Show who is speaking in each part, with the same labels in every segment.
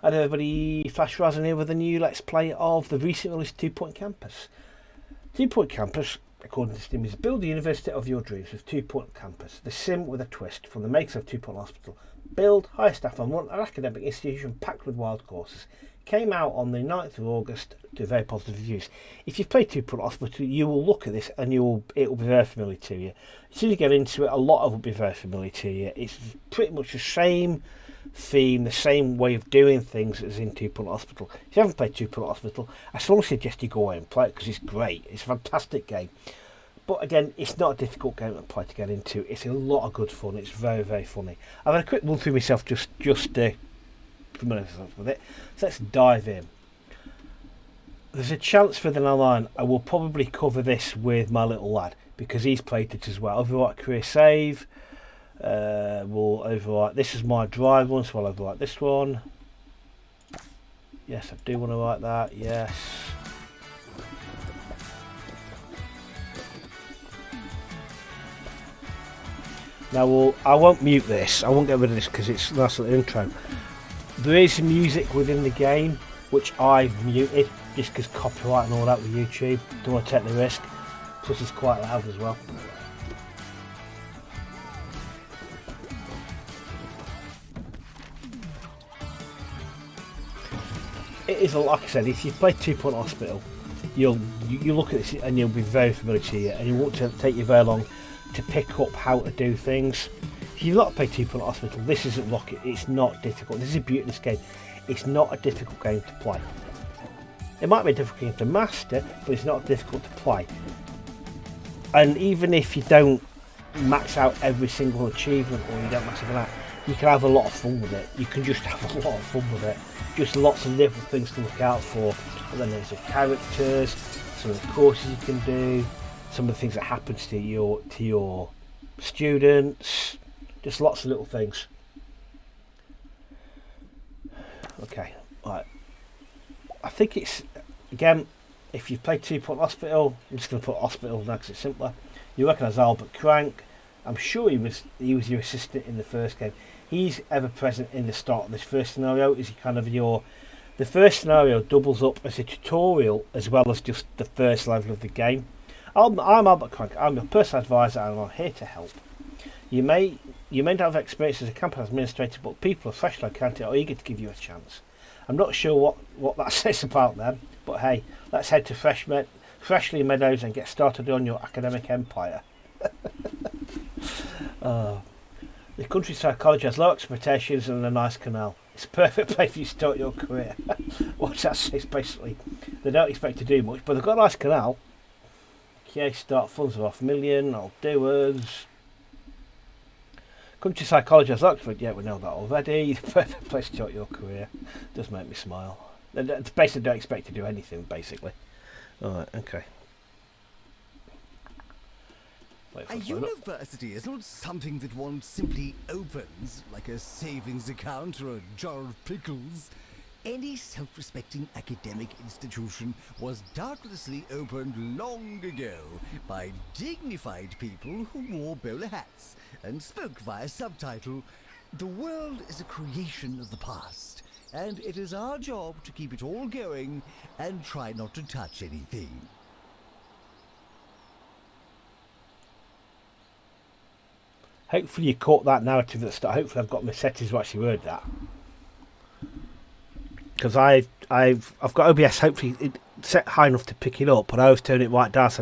Speaker 1: Hi everybody, Flash Razan here with a new Let's Play of the recently released 2 Point Campus. 2 Point Campus, according to Steam, is build the university of your dreams with 2 Point Campus, the sim with a twist from the makers of 2 Point Hospital. Build, hire staff and run an academic institution packed with wild courses. Came out on the 9th of August to very positive reviews. If you've played 2 Point Hospital, you will look at this and it will be very familiar to you. As soon as you get into it, a lot of it will be very familiar to you. It's pretty much the same theme, the same way of doing things as in 2 Point Hospital. If you haven't played 2 Point Hospital, I strongly suggest you go away and play it because it's great. It's a fantastic game. But again, it's not a difficult game to play to get into. It's a lot of good fun. It's very, very funny. I've had a quick run through myself just to familiar myself with it. So let's dive in. There's a chance for the online I will probably cover this with my little lad because he's played it as well. Overwrite career save. We'll overwrite. This is my drive one, so I'll overwrite this one. Yes, I do want to write that. Yes. Now I won't mute this. I won't get rid of this because it's a nice little intro. There is music within the game which I've muted just because copyright and all that with YouTube. Don't want to take the risk. Plus it's quite loud as well. It is, like I said, if you've played 2 Point Hospital, you look at this and you'll be very familiar to you, and it won't take you very long to pick up how to do things. If you've not played 2 Point Hospital, this isn't rocket. It's not difficult. This is a beauty of this game. It's not a difficult game to play. It might be a difficult game to master, but it's not difficult to play. And even if you don't max out every single achievement or you don't max it out, you can have a lot of fun with it. You can just have a lot of fun with it. Just lots of little things to look out for. And then there's the characters, some of the courses you can do, some of the things that happens to your students. Just lots of little things. Okay, right. I think it's, again, if you've played 2 Point Hospital, I'm just going to put Hospital now because it's simpler. You recognise Albert Crank. I'm sure he was your assistant in the first game. He's ever present in the start of this first scenario. Is he kind of the first scenario doubles up as a tutorial as well as just the first level of the game. I'm Albert Crank. I'm your personal advisor and I'm here to help. You may not have experience as a campus administrator, but people of fresh locality are eager to give you a chance. I'm not sure what that says about them, but hey, let's head to Freshly Meadows and get started on your academic empire. The countryside college has low expectations and a nice canal. It's a perfect place for you to start your career. What's that say? Basically, they don't expect to do much, but they've got a nice canal. Okay, start funds of $500,000. I'll do us. Countryside college has low expectations. Yeah, we know that already. The perfect place to start your career. Does make me smile. They basically don't expect to do anything. Basically. All right. Okay.
Speaker 2: A university is not something that one simply opens, like a savings account or a jar of pickles. Any self-respecting academic institution was doubtlessly opened long ago by dignified people who wore bowler hats and spoke via subtitle. The world is a creation of the past, and it is our job to keep it all going and try not to touch anything.
Speaker 1: Hopefully you caught that narrative at the start. Hopefully I've got my settings to actually word that. Because I've got OBS hopefully set high enough to pick it up, but I always turn it right down so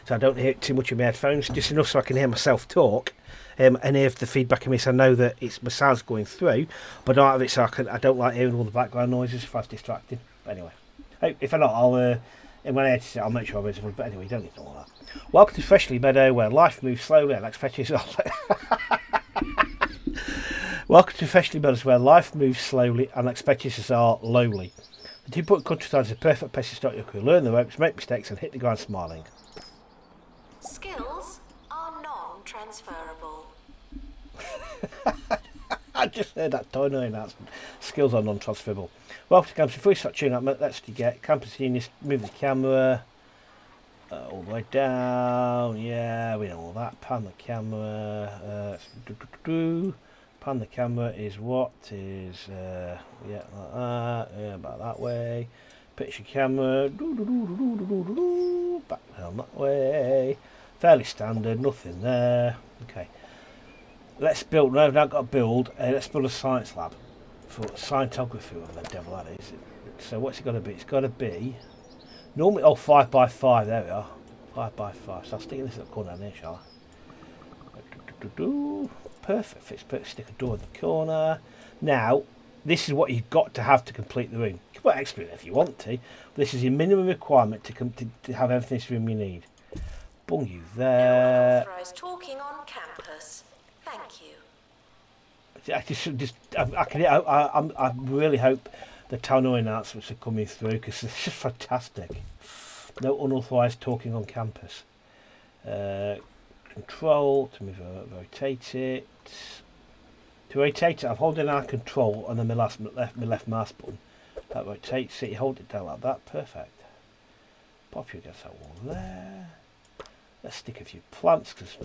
Speaker 1: I don't hear it too much in my headphones, just enough so I can hear myself talk. And hear the feedback in me, so I know that it's my sound's going through, but I don't have it so I don't like hearing all the background noises if I was distracted. But anyway, if I not, I'll and when I edit it, I'll make sure I'm visible. But anyway, you don't need all that. Welcome to Freshly Meadow, where life moves slowly and expectations are. Welcome to Freshly Meadows, where life moves slowly and expectations are lowly. The 2 Point Countryside is a perfect place to start your career. Learn the ropes, make mistakes, and hit the ground smiling.
Speaker 3: Skills are non-transferable.
Speaker 1: I just heard that toy announcement. Skills are non-transferable. Welcome to campus. Before you start tuning up, let's get campus genius. Move the camera all the way down. Yeah, we know all that. Pan the camera. Pan the camera is what is yeah, like that, yeah, about that way. Picture camera, back down that way. Fairly standard, nothing there. Okay, let's build. No, I've not got to build. Let's build a science lab for scientography, whatever the devil that is. So what's it got to be? It's got to be normally 5 by 5. There we are, 5 by 5. So I'll stick this up corner down there, shall I? Perfect. Fits perfect. Stick a door in the corner. Now, this is what you've got to have to complete the room. You can put extra in if you want to. But this is your minimum requirement to have everything in this room you need. Bung you there.
Speaker 3: No unauthorized talking on campus. Thank you.
Speaker 1: I really hope the town hall announcements are coming through because it's just fantastic. No unauthorized talking on campus. Control to move, rotate it. To rotate it, I'm holding down control and then my left mouse button. That rotates it. You hold it down like that. Perfect. Pop you against that wall there. Let's stick a few plants because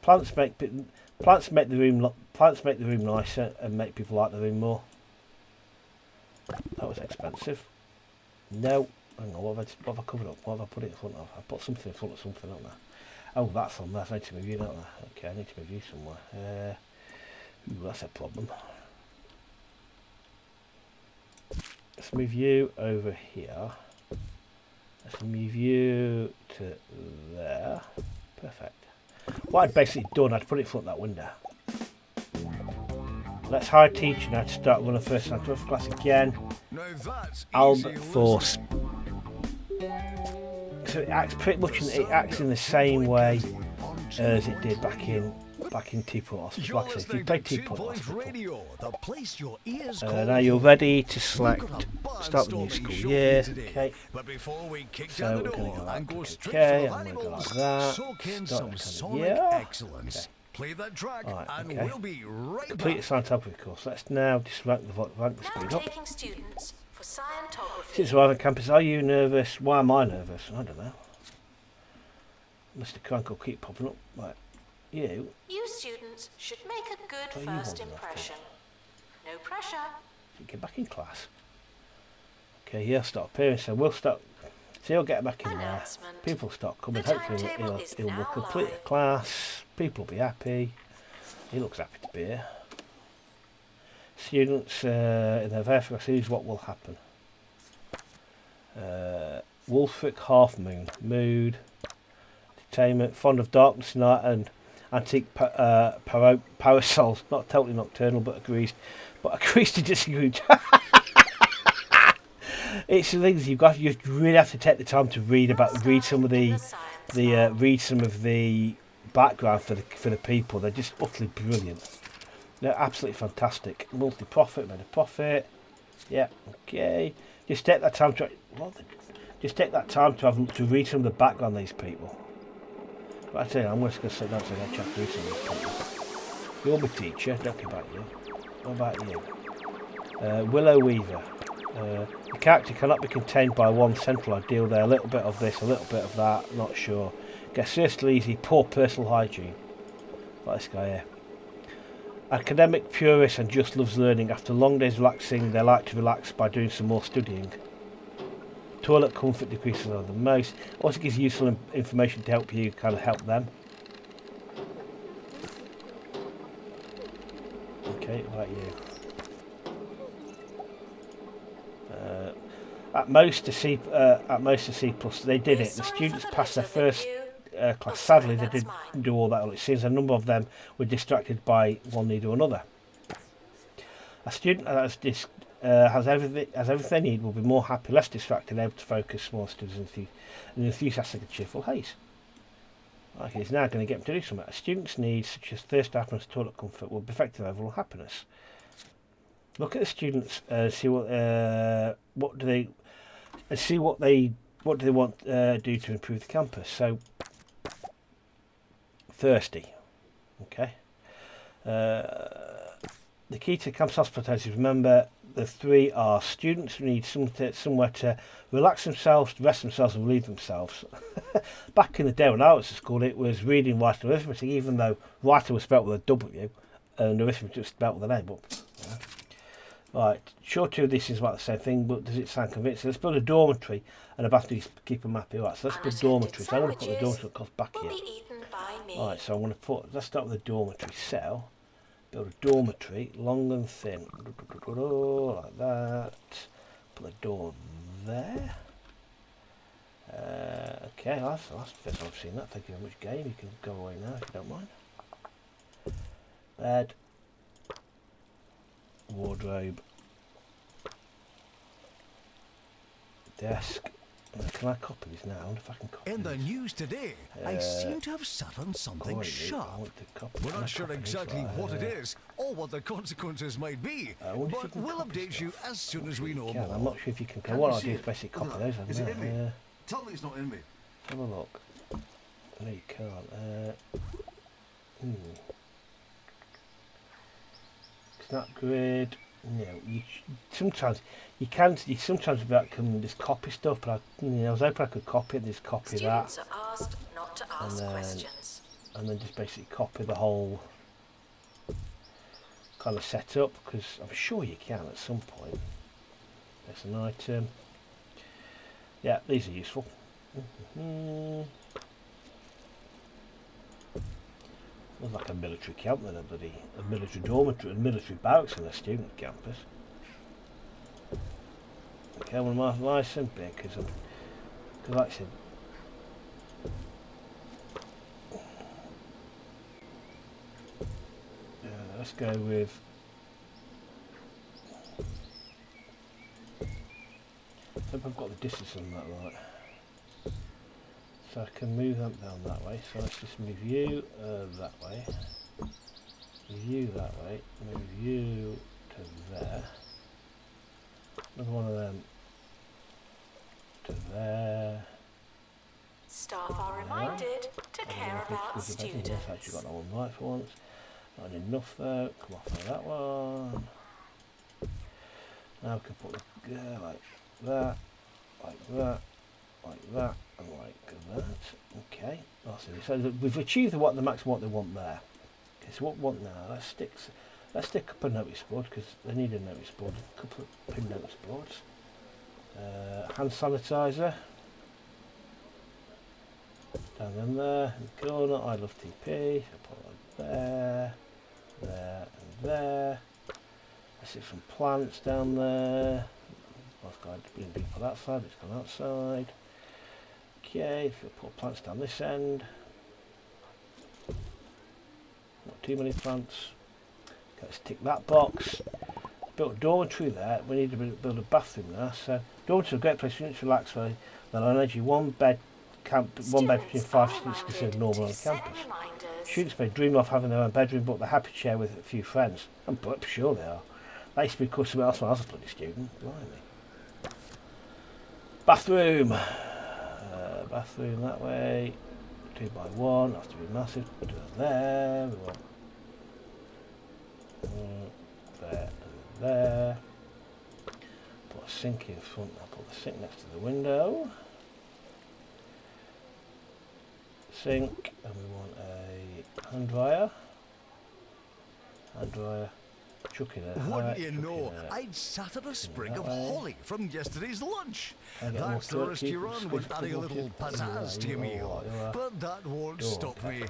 Speaker 1: plants make the room nicer and make people like the room more. That was expensive. No, hang on. What have I covered up? What have I put it in front of? I put something in front of something, haven't I? Oh, that's on there. I need to move you, don't I? Okay, I need to move you somewhere. Ooh, that's a problem. Let's move you over here. Let's move you to there. Perfect. What I'd basically done, I'd put it in front of that window. Let's hire a teacher now to start running first scientific class again. Albert Force. So it acts pretty much. It acts in the same way as it did back in Teapot Hospital. Like I said, if you play Teapot Hospital, now you're ready to select start the new school year. Okay. So we're going to go like okay, and we're going to go like that. Start the year. Okay.
Speaker 2: Play that track,
Speaker 1: right,
Speaker 2: and
Speaker 1: okay.
Speaker 2: we'll be right
Speaker 1: Complete the
Speaker 2: back.
Speaker 1: scientific course. Let's now just rank the speed up.
Speaker 3: Taking students for scientography.
Speaker 1: Since arriving on campus, are you nervous? Why am I nervous? I don't know. Mr. Crank will keep popping up. Right. You
Speaker 3: students should make a good
Speaker 1: What are you
Speaker 3: first
Speaker 1: holding up for?
Speaker 3: impression. No pressure.
Speaker 1: get back in class. Okay, he'll start appearing, so we'll start. So he'll get back in there.
Speaker 3: Announcement.
Speaker 1: People start coming.
Speaker 3: The
Speaker 1: Hopefully
Speaker 3: timetable is
Speaker 1: he'll
Speaker 3: now
Speaker 1: complete the
Speaker 3: live.
Speaker 1: class. People will be happy. He looks happy to be here. Students in their very first series, what will happen? Wolfric Half Moon. Mood. Entertainment. Fond of darkness night and antique parasols. Not totally nocturnal, but agrees to disagree. It's the things you really have to take the time to read some of the background for the people. They're just utterly brilliant. They're absolutely fantastic. Multi-profit, made a profit. Yeah, okay. Just take that time to read some of the background of these people. But I tell you, I'm just going to sit down and chat through some of these people. You're my teacher, don't care about you. What about you? Willow Weaver. The character cannot be contained by one central ideal. There, a little bit of this, a little bit of that. Not sure. Gets seriously easy. Poor personal hygiene. Like this guy here. Academic purist and just loves learning. After long days relaxing, they like to relax by doing some more studying. Toilet comfort decreases are the most. Also gives useful information to help you kind of help them. Okay, what about you? At most a C plus. They did it. The students passed their first class. Sadly, they didn't do all that. It seems a number of them were distracted by one need or another. A student has everything they need will be more happy, less distracted, able to focus, more students and enthusiastic and cheerful haze. Okay, it's now going to get them to do something. A student's needs, such as thirst, happiness, toilet comfort, will affect their overall happiness. Look at the students, see what do they want to do to improve the campus. So, thirsty, okay. The key to campus hospitality is, remember, the three are students who need somewhere to relax themselves, rest themselves and relieve themselves. Back in the day when I was at school, it was reading, writing, arithmetic, even though writing was spelled with a W. and the rest of it just about with the name, but right, sure two of this is about the same thing, but does it sound convincing? Let's build a dormitory and a bathroom to keep them happy. Right, so let's build dormitories. I'm going to put the dormitory cost back
Speaker 3: will
Speaker 1: here.
Speaker 3: be eaten by me.
Speaker 1: Right, so I'm going to put, let's start with the dormitory cell. Build a dormitory, long and thin, like that. Put the door there. Okay, that's the first time I've seen that. Thank you very much, game. You can go away now if you don't mind. Bed. Wardrobe. Desk. Can I copy this now? I wonder if I can copy
Speaker 2: In the
Speaker 1: this.
Speaker 2: news today, I seem to have sat on something sharp. We're not sure exactly what it is or what the consequences might be, but we'll update you as soon as we know more.
Speaker 1: I'm not sure if you can.
Speaker 4: Can
Speaker 1: What
Speaker 4: you
Speaker 1: I'll
Speaker 4: see
Speaker 1: do is
Speaker 4: it?
Speaker 1: basically copy
Speaker 4: Look,
Speaker 1: those.
Speaker 4: is it in me?
Speaker 1: Yeah.
Speaker 4: Tell me it's not in me.
Speaker 1: Have a look. No, you can't. Snap grid. You know, sometimes you can. You sometimes can just copy stuff, but I was hoping I could copy it. Just copy
Speaker 3: Students
Speaker 1: that,
Speaker 3: are asked not to ask questions.
Speaker 1: and then just basically copy the whole kind of setup, because I'm sure you can at some point. There's an item. Yeah, these are useful. Looks like a military camp then, a military dormitory and military barracks in a student campus. Okay, well, my license big because like I said, let's go with. I hope I've got the distance on that right. So I can move them down that way. So let's just move you that way. Move you that way. Move you to there. Another one of them to there.
Speaker 3: Staff are reminded to care about
Speaker 1: I've
Speaker 3: students.
Speaker 1: actually got that one right for once. Not enough though. Come off of that one. Now we can put the like that, like that, like that, and like that. Okay, so we've achieved the maximum what they want there. Okay, so what we want now? Let's stick up a notice board because they need a notice board. A couple of pin notice boards. Hand sanitizer. Down in there, in the corner. I love TP. So put it like there, there, and there. Let's see some plants down there. I've got to bring people that side, it's gone outside. Okay, so put plants down this end. Not too many plants. Okay, let's tick that box. Built a dormitory there. We need to build a bathroom there. So dormitory is a great place for students to relax. They'll arrange you one bed between 5 students considered normal on campus. Students may dream of having their own bedroom, but they're happy to share with a few friends. I'm sure they are. That used to be something else when I was a bloody student. Blimey. Bathroom. Bathroom that way. 2x1. Has to be massive. Do it there. We want there and there. Put a sink in front. I'll put the sink next to the window. Sink, and we want a hand dryer. Hand dryer. Chuck in it.
Speaker 2: Wouldn't you know, I'd sat at a sprig of holly from yesterday's lunch. That's the risk you run with adding a little pizzazz to your meal. But that won't stop me.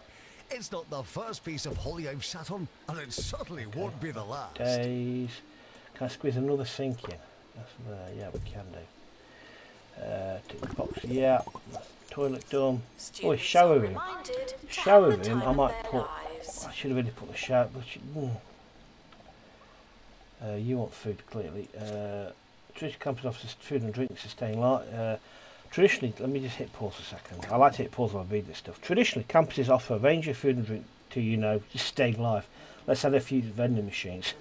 Speaker 2: It's not the first piece of holly I've sat on, and it certainly won't be the last.
Speaker 1: Days. Can I squeeze another sink in? That's there. Yeah, we can do. Tick the box. Yeah. Toilet done. Oh, shower room. Shower room. I might put. I should have really put the shower. You want food clearly. Traditional campus offers food and drink sustaining life. Traditionally, let me just hit pause a second. I like to hit pause while I read this stuff. Traditionally, campuses offer a range of food and drink to, sustain life. Let's add a few vending machines.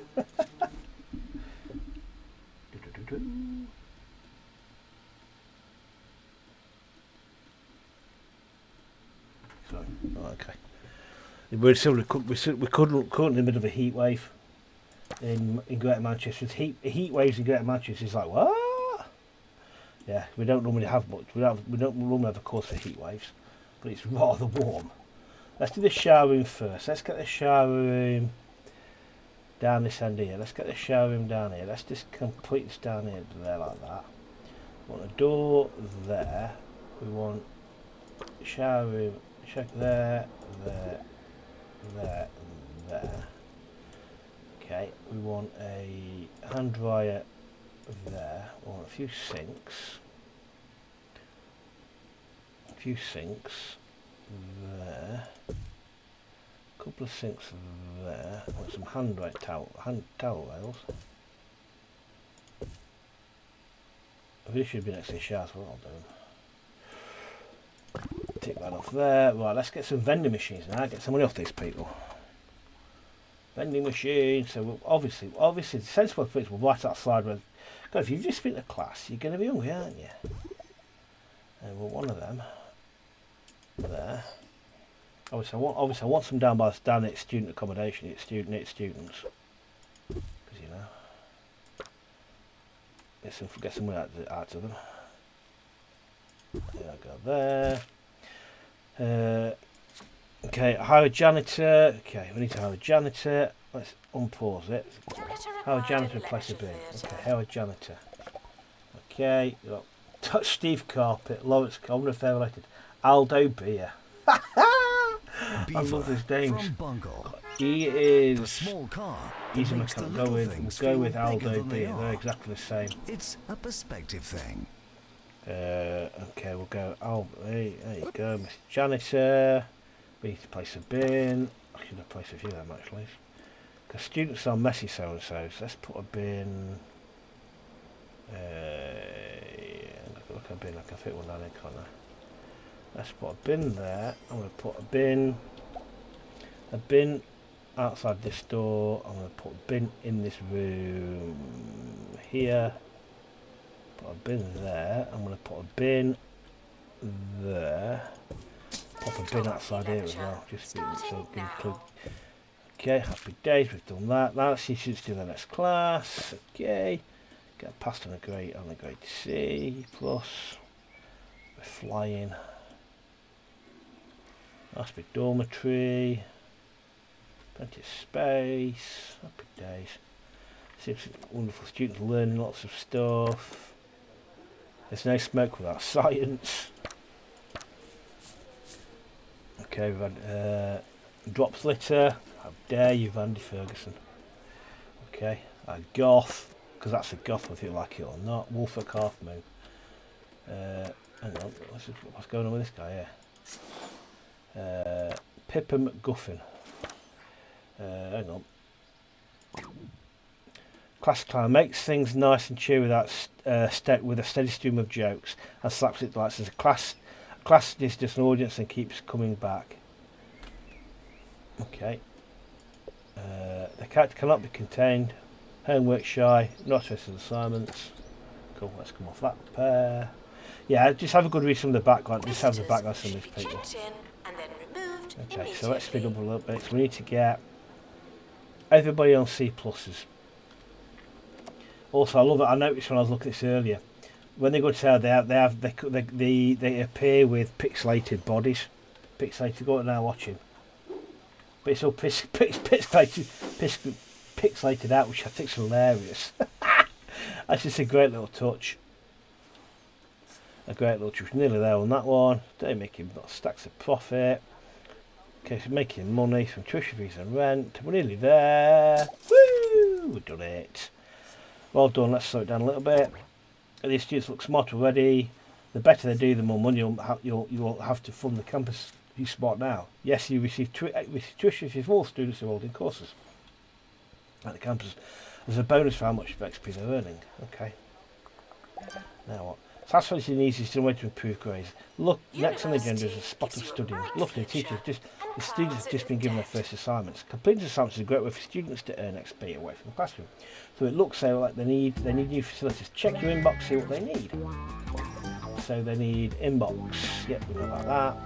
Speaker 1: So, okay. We're currently in the middle of a heat wave in Greater Manchester. Heat waves in Greater Manchester is like, what? Yeah, we don't normally have much. We don't normally have a course for heat waves, but it's rather warm. Let's do the shower room first. Let's get the shower room down this end here. Let's get the shower room down here. Let's just complete this down here, there like that. We want a door there. We want shower room, check there, there, there, there. Okay, we want a hand dryer there. We want a few sinks. There. A couple of sinks there. I want some hand towel rails. This should be next to the shower, so I'll do them. Take that off there. Right, let's get some vending machines now. Get some money off these people. Vending machines. So obviously, the sensible things will right outside. Where, God, if you've just been to class, you're going to be hungry, aren't you? And we'll one of them there. Obviously, I want some down at student accommodation. It's students, because you know, get some out of them. There I go there. Okay, hire a janitor. Okay, we need to hire a janitor. Let's unpause it. Hire a janitor and place a bin. Okay, hire a janitor. Okay, touch Steve Carpet, Lawrence Coleman, if they're related. Aldo Beer. I love his names. He is. He's a mechanic. We'll go with Aldo Beer. They're exactly the same.
Speaker 2: It's a perspective thing.
Speaker 1: Okay, we'll go. Oh, there you go, Mr. Janitor. We need to place a bin. I should have placed a few of them actually. Because students are messy so and so. So let's put a bin. Look at a bin. I can fit one down in the corner. Let's put a bin there. I'm going to put a bin outside this door. I'm going to put a bin in this room here. Put a bin there. I'm going to put a bin there. Pop a bin outside here as well. Just so include. Okay, happy days. We've done that. Now let's see students do the next class. Okay, get passed on a grade C plus. We're flying. Nice big dormitory. Plenty of space. Happy days. Seems wonderful students learning lots of stuff. There's no smoke without science. Okay, we've had drops litter. How dare you, Vandy Ferguson. Okay, goth, because that's a goth whether you like it or not. Wolfwick Half Moon. Hang on, what's going on with this guy here? Pippa McGuffin. Hang on. Class clown makes things nice and cheery without with a steady stream of jokes and slaps it like as a class is just an audience and keeps coming back. Okay. The character cannot be contained. Homework shy. Not interested in assignments. Cool. Let's come off that pair. Yeah, just have a good read from the background. Just have the background of some of these people. Okay, so let's speed up a little bit. So we need to get everybody on C pluses. Also, I love it. I noticed when I was looking at this earlier, when they go to sale, they appear with pixelated bodies. Pixelated. Go on now, watching. But it's all pixelated out, which I think is hilarious. That's just a great little touch. Nearly there on that one. They're making stacks of profit. Okay, so making money from tuition fees and rent. We're nearly there. Woo! We've done it. Well done. Let's slow it down a little bit. These students look smart already. The better they do, the more money you'll have to fund the campus. You smart now. Yes, you receive tuition fees for all students enrolled in courses at the campus. There's a bonus for how much XP they're earning. Okay. Now what? Satisfactory needs is still way to improve grades. Look, next on the agenda is a spot of studying. Luckily, the students have just been given their first assignments. Completing assignments is a great way for students to earn XP away from the classroom. So it looks like they need new facilities. Check your inbox, see what they need. So they need inbox. Yep, we know about that.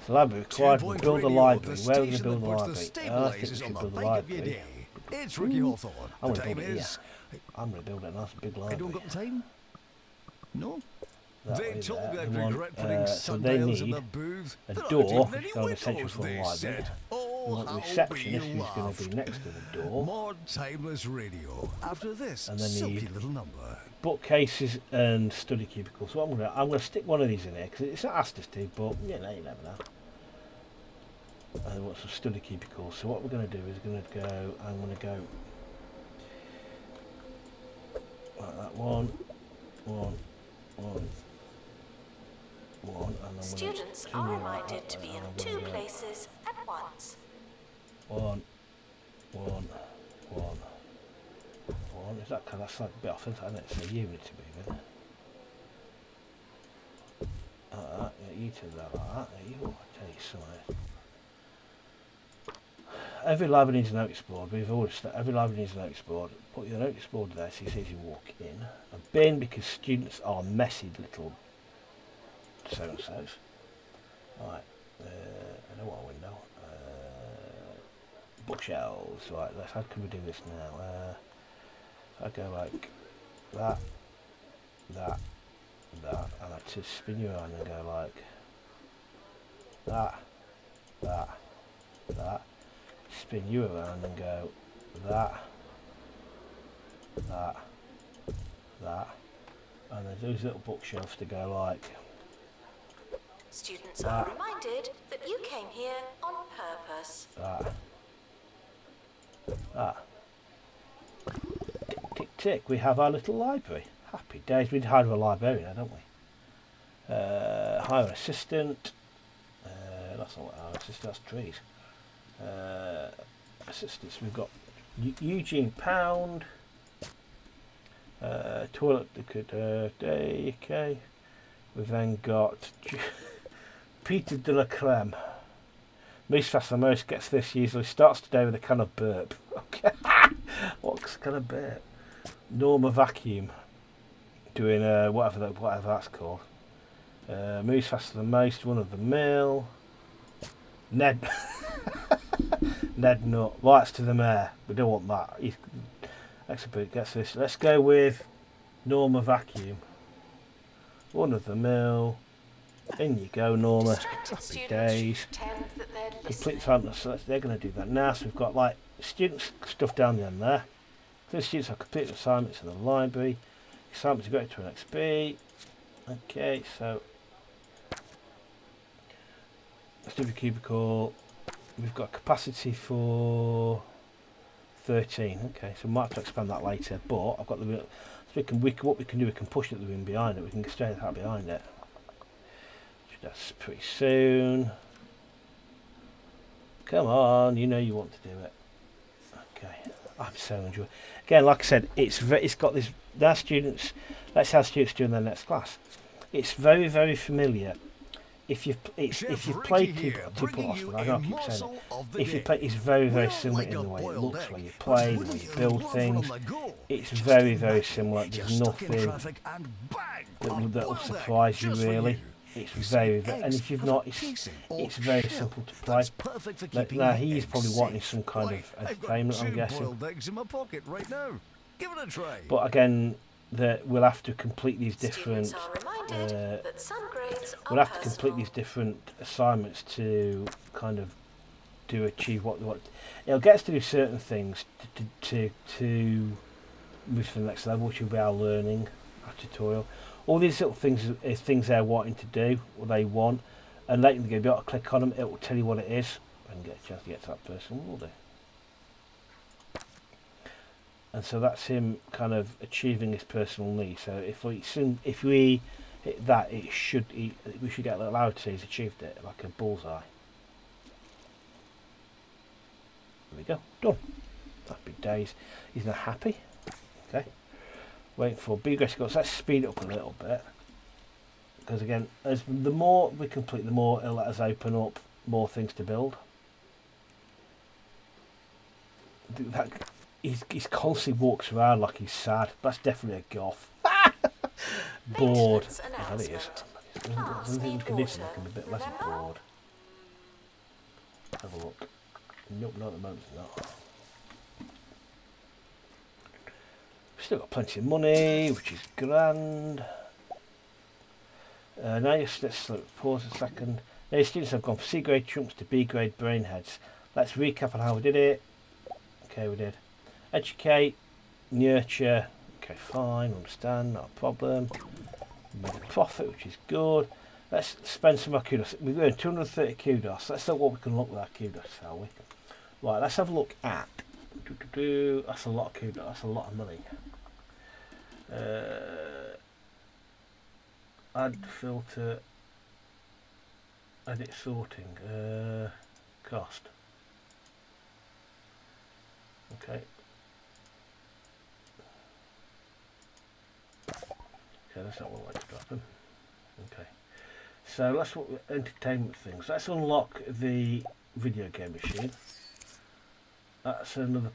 Speaker 1: The library required. We'll build a library. Where are we going to build a library? I think we should build a library.
Speaker 2: It's Ricky Hawthorne.
Speaker 1: I'm going to build it here. I'm going to build a nice big library.
Speaker 2: Anyone got the time? No?
Speaker 1: They told me so they need a door, which is essential for the library.
Speaker 2: Oh,
Speaker 1: want the
Speaker 2: how
Speaker 1: receptionist
Speaker 2: we
Speaker 1: who's going to
Speaker 2: laughed.
Speaker 1: be next to the door.
Speaker 2: More timeless radio after this
Speaker 1: And then
Speaker 2: silky
Speaker 1: the
Speaker 2: little number.
Speaker 1: bookcases and study cubicles. So I'm gonna stick one of these in here because it's not asked us to, but you never know. I want some study cubicles. So what we're going to do is I'm going to go like that, one, and then
Speaker 3: Students are reminded to be in two places at once.
Speaker 1: One. Is that kind of that's like a bit off, isn't it? It's a unit to be with. Like that. Yeah, you do that like that. You ought to tell you something. Every library needs a notice board. We've always said every library needs a notice board. Put your notice board there so you see as you walk in. A bin because students are messy little so-and-sos. Right. I don't want a window. Bookshelves. Right. How can we do this now? I go like that, and I just spin you around and go like that. Spin you around and go that, and there's those little bookshelves to go like.
Speaker 3: Students are reminded that you came here on purpose.
Speaker 1: Tick, tick, we have our little library. Happy days. We'd hire a librarian now, don't we? Hire an assistant. That's not what our assistant, that's trees. Assistants, we've got Eugene Pound. Toilet, okay. We've then got Peter de la Creme. Moose Fast the Most gets this usually. Starts today with a can of burp. Okay. What's kind of burp? Norma Vacuum. Doing whatever that's called. Moose Fast the Most, one of the mill. Ned Nut. Lights to the mayor. We don't want that. Expert gets this. Let's go with Norma Vacuum. One of the mill. In you go, Norma. Happy days. Complete time. So they're going to do that now. So we've got like students stuff down the end there. The students have completed assignments in the library. Assignments to go to an XP. Okay, so let's do the cubicle. We've got capacity for 13. Okay, so we might have to expand that later. But I've got the. So what we can do, we can push it the room behind it. We can get straight out behind it. That's pretty soon. Come on, you know you want to do it. Okay, I'm so enjoying. Again, like I said, it's got this. Our students. Let's have students doing their next class. It's very, very familiar. If you've played two Austin, I don't keep saying it. If you play, it's very, very similar in the way it looks, where you play, the way you build things. It's very, very similar. There's nothing that'll surprise you really. It's very, and if you've not, it's very simple to play. Now he's probably wanting some kind of entertainment, I'm guessing. But again, we'll have to complete these different. We'll have to complete these different assignments to kind of achieve what it'll get us to do certain things to move to the next level, which will be our learning, our tutorial. All these little things is things they're wanting to do, or they want, and later you'll be able to click on them. It will tell you what it is, and get a chance to get to that person. We'll do. And so that's him kind of achieving his personal need. So if we hit that, we should get a little loud to say he's achieved it, like a bullseye. There we go, done. Happy days. He's now happy. Okay. Waiting for B grade to go. So let's speed it up a little bit. Because again, the more we complete, the more it'll let us open up more things to build. He's constantly walks around like he's sad. That's definitely a goth. Bored. Oh, that is. Something we can do to make him a bit less bored. Have a look. Nope, not at the moment. Not. We've still got plenty of money, which is grand. Now let's pause a second. Now your students have gone from C grade chumps to B grade brainheads. Let's recap on how we did it. Okay, we did educate, nurture. Okay, fine, understand, not a problem. We made a profit, which is good. Let's spend some of our kudos. We've earned 230 kudos. Let's see what we can look with our kudos, shall we? Right, let's have a look at. That's a lot of kudos. That's a lot of money. Add filter. Edit sorting. Cost. Okay. Okay, that's not what I like to drop them. Okay. So let's look at entertainment things. Let's unlock the video game machine. That's another.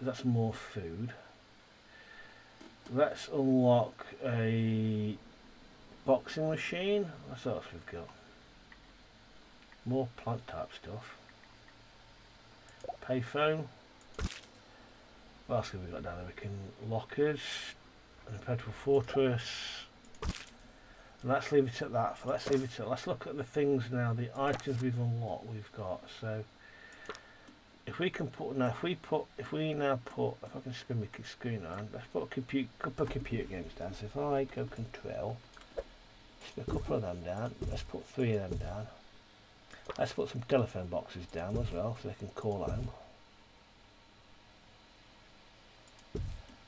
Speaker 1: That's more food. Let's unlock a boxing machine. What else we've got? More plant type stuff. Payphone. What else have we got down there? We can lockers, an impenetrable fortress. And let's leave it at that. Let's leave it at. Let's look at the things now. The items we've unlocked. We've got so. If we can put now, if we now put, if I can spin my screen around, let's put a couple of computer games down. So if I go control, spin a couple of them down. Let's put 3 of them down. Let's put some telephone boxes down as well, so they can call home.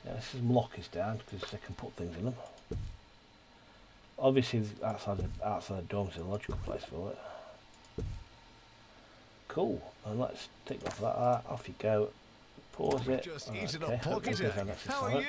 Speaker 1: Yeah, let's some lockers down because they can put things in them. Obviously, outside the dorms is a logical place for it. Cool, and let's take off that. Off you go. Pause it.
Speaker 2: Just
Speaker 1: Okay,
Speaker 2: eaten a pocket egg. How are you?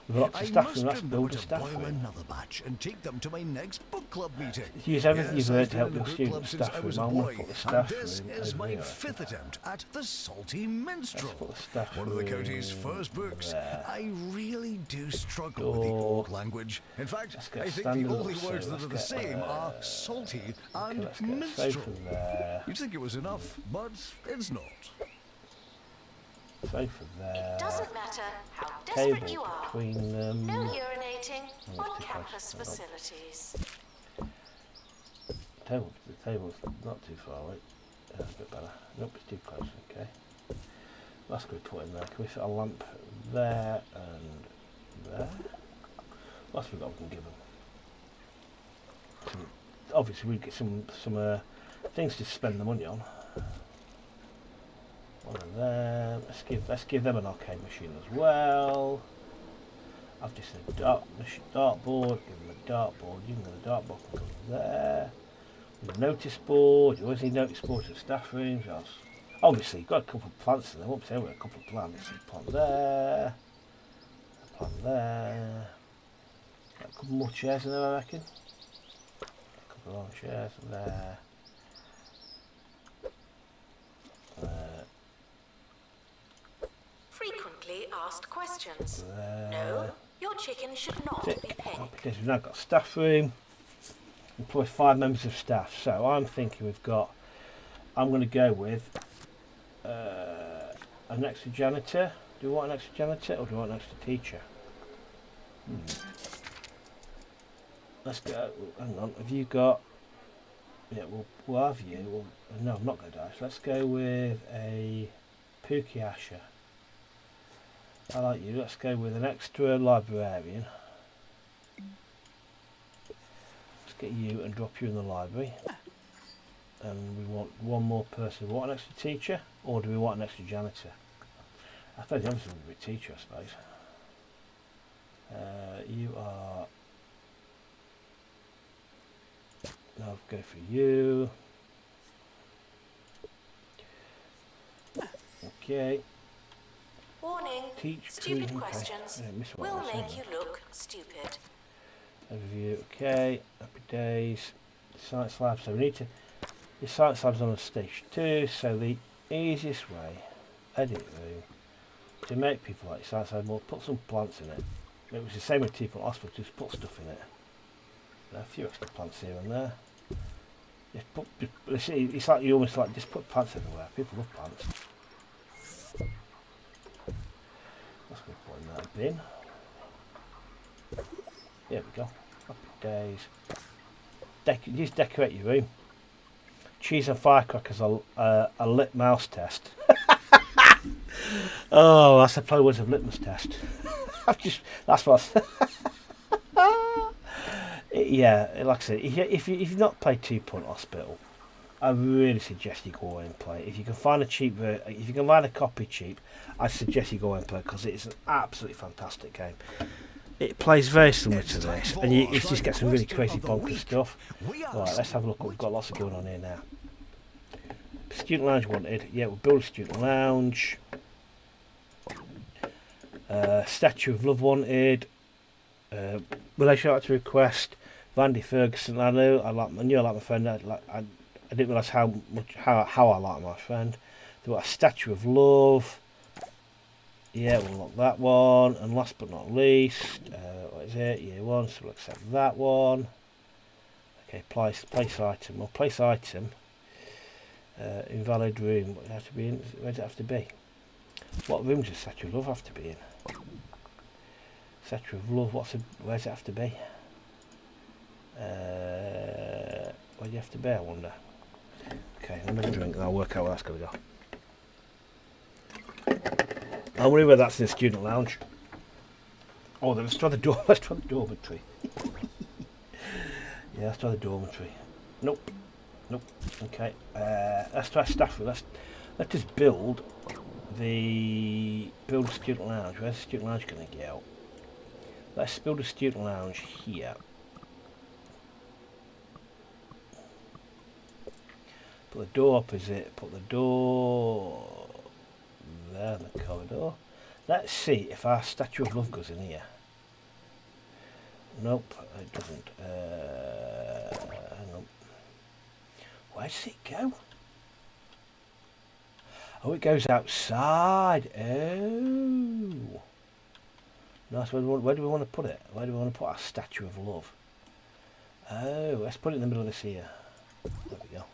Speaker 1: We've got lots of staff room. Let's
Speaker 2: remember
Speaker 1: build a
Speaker 2: to
Speaker 1: staff
Speaker 2: boil
Speaker 1: room.
Speaker 2: another batch and take them to my next book club meeting.
Speaker 1: Use everything you've learned to help
Speaker 2: I've
Speaker 1: your
Speaker 2: been in a book
Speaker 1: students'
Speaker 2: club
Speaker 1: staff
Speaker 2: since I
Speaker 1: room.
Speaker 2: was a
Speaker 1: I'm going
Speaker 2: boy,
Speaker 1: to put the
Speaker 2: and
Speaker 1: staff
Speaker 2: this
Speaker 1: room
Speaker 2: is
Speaker 1: over
Speaker 2: my
Speaker 1: here.
Speaker 2: 5th attempt at the Salty
Speaker 1: Let's
Speaker 2: Minstrel.
Speaker 1: put the staff
Speaker 2: One of the
Speaker 1: room
Speaker 2: county's first books.
Speaker 1: there.
Speaker 2: I really do struggle with the
Speaker 1: Door.
Speaker 2: old language. In fact,
Speaker 1: Let's get
Speaker 2: I think the
Speaker 1: standard
Speaker 2: only
Speaker 1: also.
Speaker 2: words that
Speaker 1: Let's
Speaker 2: are the
Speaker 1: get,
Speaker 2: same are salty
Speaker 1: Okay,
Speaker 2: and
Speaker 1: let's get a
Speaker 2: minstrel.
Speaker 1: sofa there.
Speaker 2: You'd think it was enough, but it's not.
Speaker 1: Sofa there.
Speaker 3: It doesn't matter how
Speaker 1: Table
Speaker 3: desperate you are.
Speaker 1: between them.
Speaker 3: No urinating
Speaker 1: Oh,
Speaker 3: on
Speaker 1: it's too
Speaker 3: campus
Speaker 1: close.
Speaker 3: facilities.
Speaker 1: The table's not too far away. A bit better. Nope, it's too close. Okay. That's good to put in there. Can we fit a lamp there and there? What else we got we can give them? Obviously, we get some things to spend the money on. One of them. Let's give them an arcade machine as well. I've just said dartboard. Give them a dartboard. You can go the dartboard can go there. With a notice board. You always need notice boards at staff rooms. Obviously, you've got a couple of plants in there. I won't say we're a couple of plants. A plant there. A plant there. A couple more chairs in there, I reckon. A couple of armchairs there.
Speaker 3: Frequently asked questions.
Speaker 1: There.
Speaker 3: No, your chicken should not
Speaker 1: Tick.
Speaker 3: be pink.
Speaker 1: Because we've now got staff room. Employ 5 members of staff. So I'm thinking I'm going to go with an extra janitor. Do we want an extra janitor or do we want an extra teacher? Let's go. Hang on. Have you got? Yeah, we'll have you. No, I'm not going to die. So let's go with a Pookie Asher. I like you. Let's go with an extra librarian. Let's get you and drop you in the library. And we want one more person. We want an extra teacher, or do we want an extra janitor? I suppose the answer would be a teacher, I suppose. You are. I'll go for you. Okay.
Speaker 3: Warning,
Speaker 1: Teach
Speaker 3: stupid
Speaker 1: clean.
Speaker 3: questions
Speaker 1: Okay. Miss what I
Speaker 3: will
Speaker 1: was
Speaker 3: make
Speaker 1: saying
Speaker 3: you look stupid.
Speaker 1: Overview. Okay. Happy days. Science lab. So we need to. The science lab's on stage 2. So the easiest way, edit room, to make people like science lab more, put some plants in it. It was the same with Teapot Hospital. Just put stuff in it. A few extra plants here and there. It's like you almost like just put plants everywhere. People love plants. That's good point in that bin. There we go. Happy days. Just decorate your room. cheese and firecrackers a lit mouse test. Oh, that's the play words of litmus test. That's what. Yeah, like I said, if you've not played 2 Point Hospital, I really suggest you go away and play it. If you can find if you can find a copy cheap, I suggest you go away and play it because it's an absolutely fantastic game. It plays very similar to this, and you just get some really crazy bonkers stuff. Right, let's have a look. We've got lots of going on here now. Student lounge wanted. Yeah, we'll build a student lounge. Statue of Love wanted. Relation out to request. Vandy Ferguson. I knew I like my friend. I didn't realise how I like my friend. They've got a Statue of Love. Yeah, we'll lock that one. And last but not least, what is it? Year 1, so we'll accept that one. Okay, place item. Well, place item. Invalid room. What does it have to be in? Where does it have to be? What room does Statue of Love have to be in? Statue of Love. Where does it have to be? Where do you have to be? I wonder. Okay, let me have a drink and I'll work out where that's going to go. I'll worry where that's in the student lounge. Oh, let's try the door. Let's try the dormitory. Yeah, let's try the dormitory. Nope. Okay. Let's try staff room. Let's just build a student lounge. Where's the student lounge going to go? Let's build a student lounge here. Put the door opposite. Put the door there in the corridor. Let's see if our Statue of Love goes in here. Nope, it doesn't. Hang on. Where does it go? Oh, it goes outside. Oh. Nice. Where do we want to put it? Where do we want to put our Statue of Love? Oh, let's put it in the middle of this here. There we go.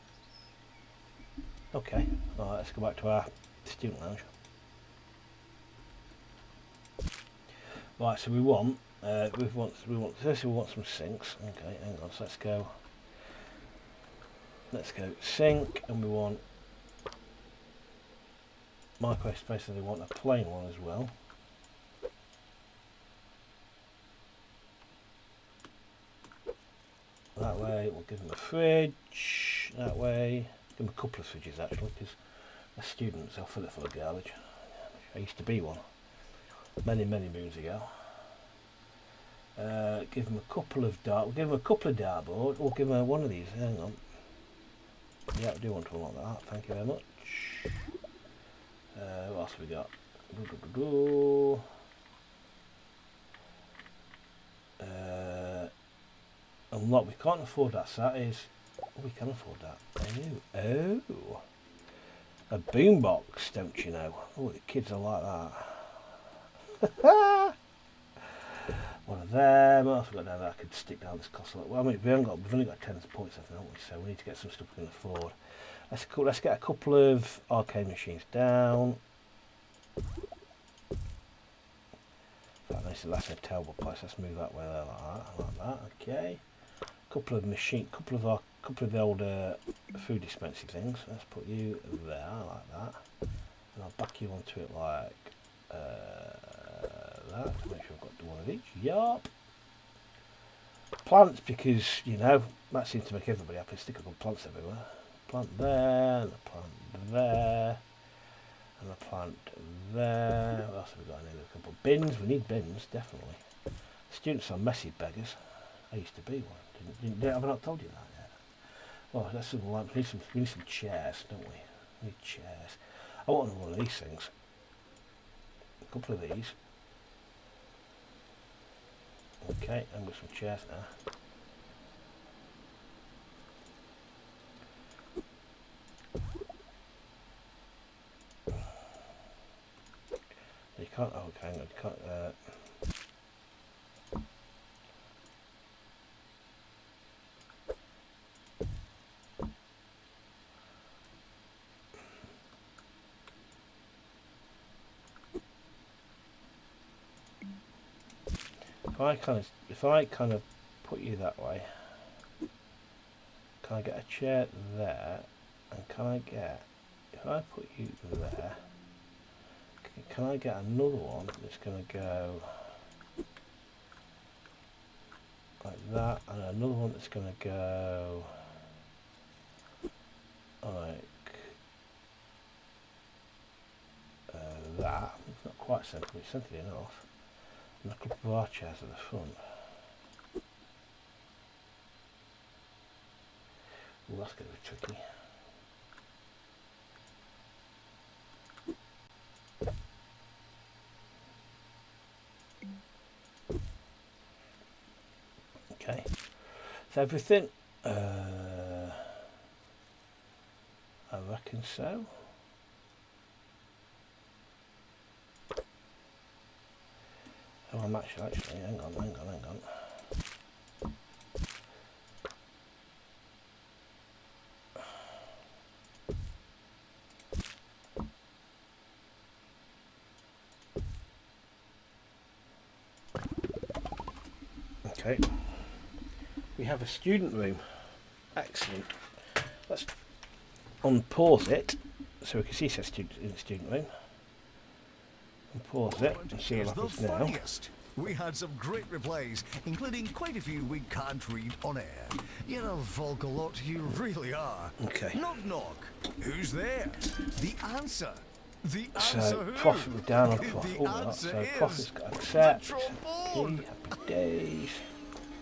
Speaker 1: Okay. Alright, let's go back to our student lounge. Right, so we want some sinks. Okay, hang on, so let's go sink, and we want microwave space, and they want a plain one as well. That way, we'll give them a fridge. That way, give them a couple of fridges actually, because they're students, they'll fill it full of garbage. I used to be one. Many moons ago. Give them a couple of dartboard. We'll give them one of these. Hang on. Yeah, I do want to unlock that. Thank you very much. What else have we got? Unlock. We can't afford that. So that is. Oh, we can afford that. Oh. A boombox, don't you know? Oh, the kids are like that. One of them. What else have we got down there? I could stick down this cost a lot. Well, I mean, we've only got 10 points, haven't we? So we need to get some stuff we can afford. Let's get a couple of arcade machines down. This is a terrible place. Let's move that way there like that. Okay. Couple of the older food dispensing things. Let's put you there like that, and I'll back you onto it like that to make sure I've got one of each. Yup. Plants, because you know that seems to make everybody happy. Stick up plants everywhere. Plant there, and a plant there, and a plant there. What else have we got in here? A couple of bins. We need bins, definitely. Students are messy beggars. I used to be one. Have I not told you that yet? Well, that's some lamps. We need some chairs, don't we? We need chairs. I want one of these things. A couple of these. Okay, and with some chairs now. You can't. Oh, okay, hang on. You can't. If I kind of put you that way, can I get a chair there And can I get, if I put you there, can I get another one that's going to go like that, and another one that's going to go like that. It's not quite centered, but it's centered enough. And a couple of bar chairs at the front. Ooh, that's going to be tricky. Okay, so everything, I reckon so. Oh, I'm actually, hang on. Okay, we have a student room. Excellent. Let's unpause it so we can see says student in the student room. Unpause it and see what happens now.
Speaker 2: Funniest. We had some great replies, including quite a few we can't read on air. You're a vocal lot, you really are.
Speaker 1: Okay.
Speaker 2: Knock knock. Who's there? The answer. The
Speaker 1: So
Speaker 2: answer who?
Speaker 1: profit we're down on profit.
Speaker 2: The
Speaker 1: Oh, that.
Speaker 2: answer
Speaker 1: So
Speaker 2: is
Speaker 1: profit's got accept.
Speaker 2: the trombone.
Speaker 1: Okay, happy days.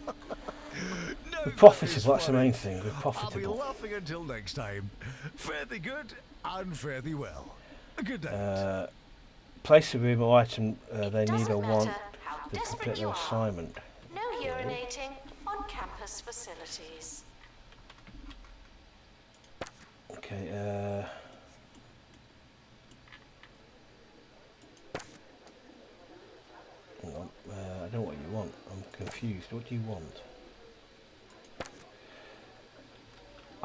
Speaker 2: Now
Speaker 1: We're profitable,
Speaker 2: that is
Speaker 1: that's the
Speaker 2: funny.
Speaker 1: main thing. We're
Speaker 2: I'll be
Speaker 1: profitable.
Speaker 2: laughing until next time. Fare thee good and fare thee well. Good night.
Speaker 1: Place a room or item they need
Speaker 3: Doesn't
Speaker 1: or want
Speaker 3: matter how
Speaker 1: to
Speaker 3: desperate
Speaker 1: complete
Speaker 3: you
Speaker 1: their
Speaker 3: are.
Speaker 1: assignment.
Speaker 3: No urinating on campus facilities.
Speaker 1: Okay, hang on, I don't know what you want. I'm confused. What do you want?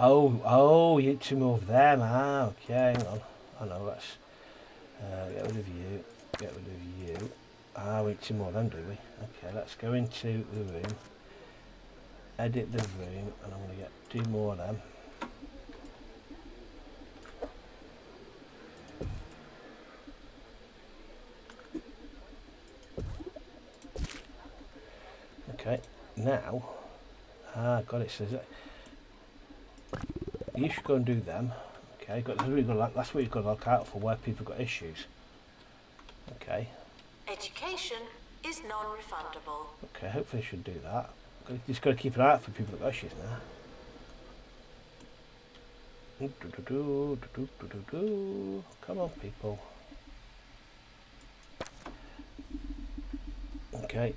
Speaker 1: Oh, you need to move them. Ah, okay, hang on. I know, let's get rid of you, get rid of you. Ah, we need two more of them, do we? Okay, let's go into the room, edit the room, and I'm going to get two more of them. Okay, now, got it, says it. You should go and do them. Okay, that's what you've got to look out for, where people got issues. Okay.
Speaker 3: Education is non-refundable.
Speaker 1: Okay, hopefully you should do that. Just got to keep an eye out for people that got issues now. Come on, people. Okay.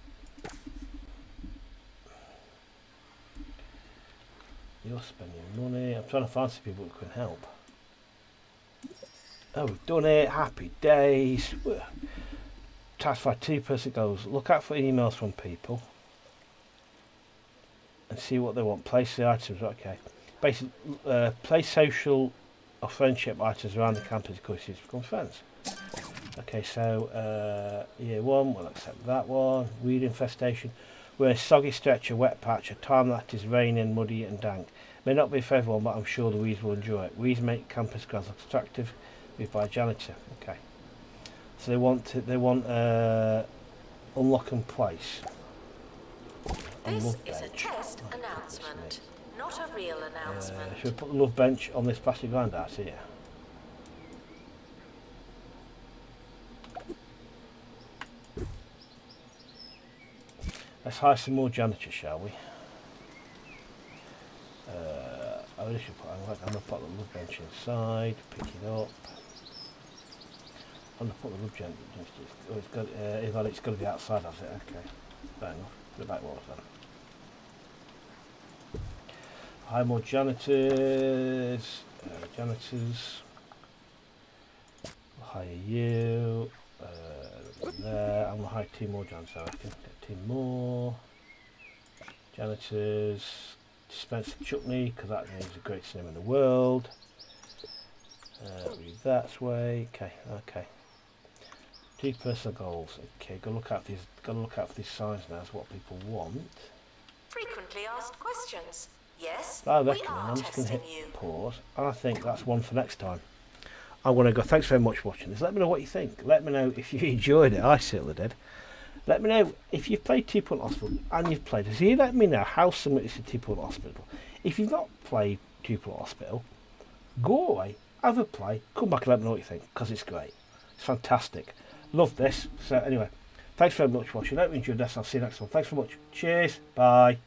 Speaker 1: You're spending money. I'm trying to find some people who can help. Oh, we've done it. Happy days. Task by 2-person goals. Look out for emails from people and see what they want. Place the items. Okay. Basically, place social or friendship items around the campus because you become friends. Okay, so year 1, we'll accept that one. Weed infestation. We're in a soggy stretch of wet patch, a time that is raining, muddy and dank. May not be for everyone, but I'm sure the weeds will enjoy it. Weeds make campus grounds attractive. Moved by a janitor. Okay. So they want unlock and place.
Speaker 3: This is a test announcement, not a real announcement.
Speaker 1: Should we put the love bench on this plastic ground out here? Let's hire some more janitors, shall we? I really should I'm going to put the love bench inside, pick it up. I'm going to put the love bench. It's got to be outside, has it? Okay, fair enough. Put it back where it was then. Hire more janitors. We'll hire you. There. I'm going to hire 2 more janitors. I reckon. Get 2 more janitors. Dispense chutney because that is the greatest name in the world. Read that way. Okay. 2 personal goals. Okay, gotta look out for these signs now. That's what people want.
Speaker 3: Frequently asked questions. Yes,
Speaker 1: I
Speaker 3: we
Speaker 1: reckon
Speaker 3: are
Speaker 1: I'm just going to
Speaker 3: testing
Speaker 1: hit
Speaker 3: you.
Speaker 1: pause, and I think that's one for next time. I'm going to go. Thanks very much for watching this. Let me know what you think. Let me know if you enjoyed it. I certainly did. Let me know if you've played Two Point Hospital and you've played it. So you let me know how similar it is to Two Point Hospital. If you've not played Two Point Hospital, go away, have a play, come back and let me know what you think, because it's great. It's fantastic. Love this. So anyway, thanks very much for watching. I hope you enjoyed this. I'll see you next one. Thanks very much. Cheers. Bye.